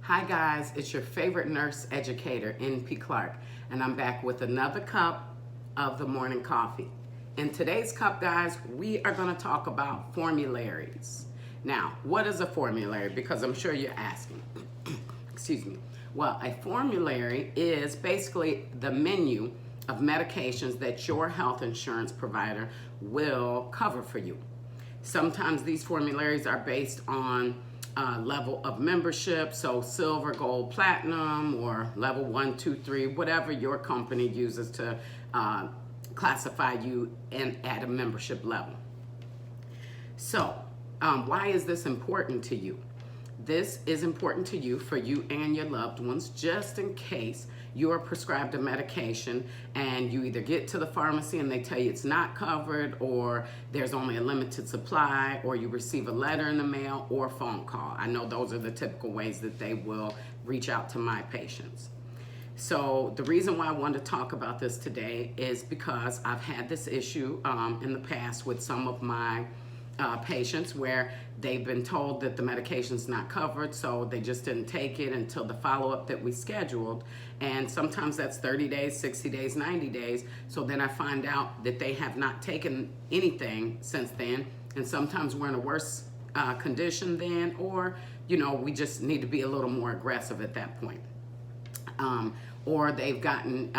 Hi guys, it's your favorite nurse educator, N.P. Clark, and I'm back with another cup of the morning coffee. In today's cup, guys, we are going to talk about formularies. Now, what is a formulary? Because I'm sure you're asking. Excuse me. Well, a formulary is basically the menu of medications that your health insurance provider will cover for you. Sometimes these formularies are based on level of membership, so silver, gold, platinum, or level 1, 2, 3, whatever your company uses to classify you at a membership level. So, why is this important to you? This is important to you for you and your loved ones, just in case you're prescribed a medication and you either get to the pharmacy and they tell you it's not covered, or there's only a limited supply, or you receive a letter in the mail or phone call. I know those are the typical ways that they will reach out to my patients. So the reason why I wanted to talk about this today is because I've had this issue in the past with some of my patients where they've been told that the medication's not covered, so they just didn't take it until the follow-up that we scheduled. And sometimes that's 30 days, 60 days, 90 days. So then I find out that they have not taken anything since then. And sometimes we're in a worse condition then, or, we just need to be a little more aggressive at that point. Or they've gotten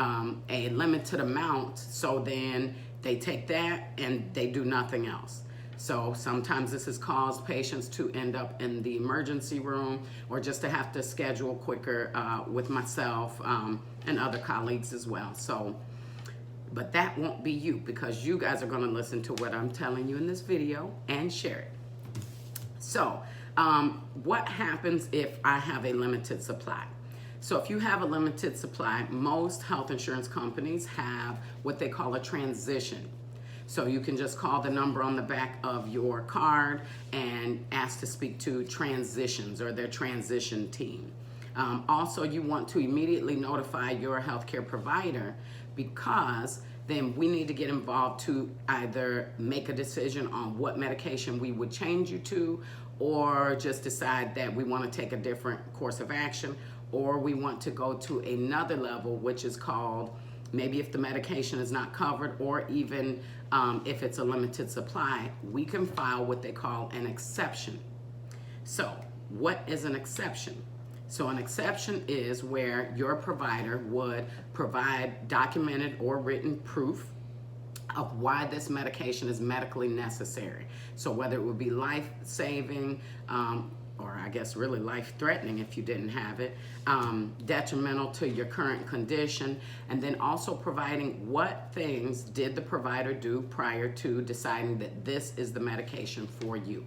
a limited amount, so then they take that and they do nothing else. So sometimes this has caused patients to end up in the emergency room, or just to have to schedule quicker with myself and other colleagues as well. So, but that won't be you, because you guys are going to listen to what I'm telling you in this video and share it. So what happens if I have a limited supply? So if you have a limited supply, most health insurance companies have what they call a transition. So you can just call the number on the back of your card and ask to speak to transitions or their transition team. Also, you want to immediately notify your healthcare provider, because then we need to get involved to either make a decision on what medication we would change you to, or just decide that we want to take a different course of action, or we want to go to another level, which is called, maybe if the medication is not covered, or even if it's a limited supply, we can file what they call an exception. So what is an exception? So an exception is where your provider would provide documented or written proof of why this medication is medically necessary. So whether it would be life-saving, or I guess really life-threatening if you didn't have it, detrimental to your current condition, and then also providing what things did the provider do prior to deciding that this is the medication for you.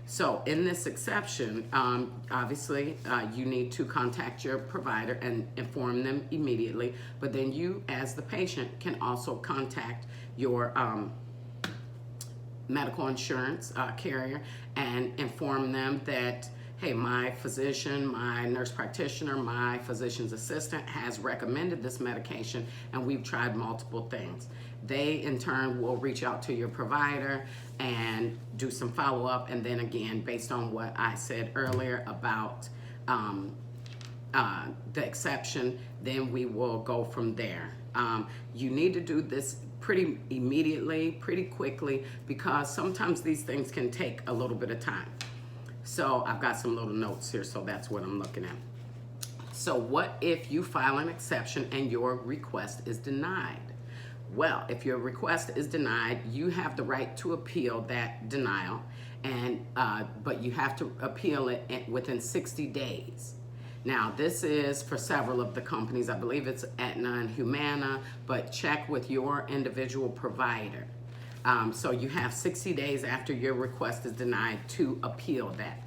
So in this exception, obviously you need to contact your provider and inform them immediately, but then you as the patient can also contact your medical insurance carrier and inform them that, hey, my physician, my nurse practitioner, my physician's assistant has recommended this medication and we've tried multiple things. They in turn will reach out to your provider and do some follow-up, and then again, based on what I said earlier about the exception, then we will go from there. You need to do this pretty immediately, pretty quickly, because sometimes these things can take a little bit of time. So I've got some little notes here, so that's what I'm looking at. So what if you file an exception and your request is denied? Well, if your request is denied, you have the right to appeal that denial, and but you have to appeal it within 60 days. Now, this is for several of the companies. I believe it's Aetna and Humana, but check with your individual provider. So you have 60 days after your request is denied to appeal that.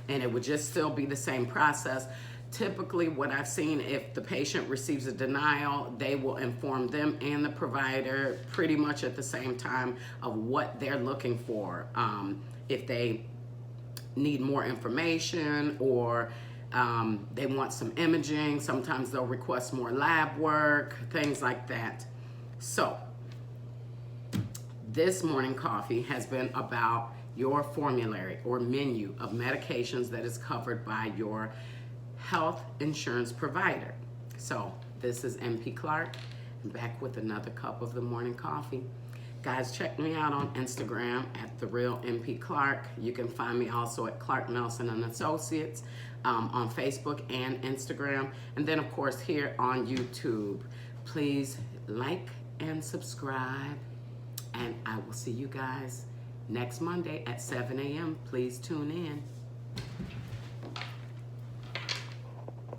And it would just still be the same process. Typically, what I've seen, if the patient receives a denial, they will inform them and the provider pretty much at the same time of what they're looking for. If they need more information, or they want some imaging, sometimes they'll request more lab work, things like that. So this morning coffee has been about your formulary or menu of medications that is covered by your health insurance provider. So this is MP Clark, and back with another cup of the morning coffee. Guys, check me out on Instagram at The Real MP Clark. You can find me also at Clark Nelson and Associates on Facebook and Instagram. And then, of course, here on YouTube. Please like and subscribe. And I will see you guys next Monday at 7 a.m. Please tune in.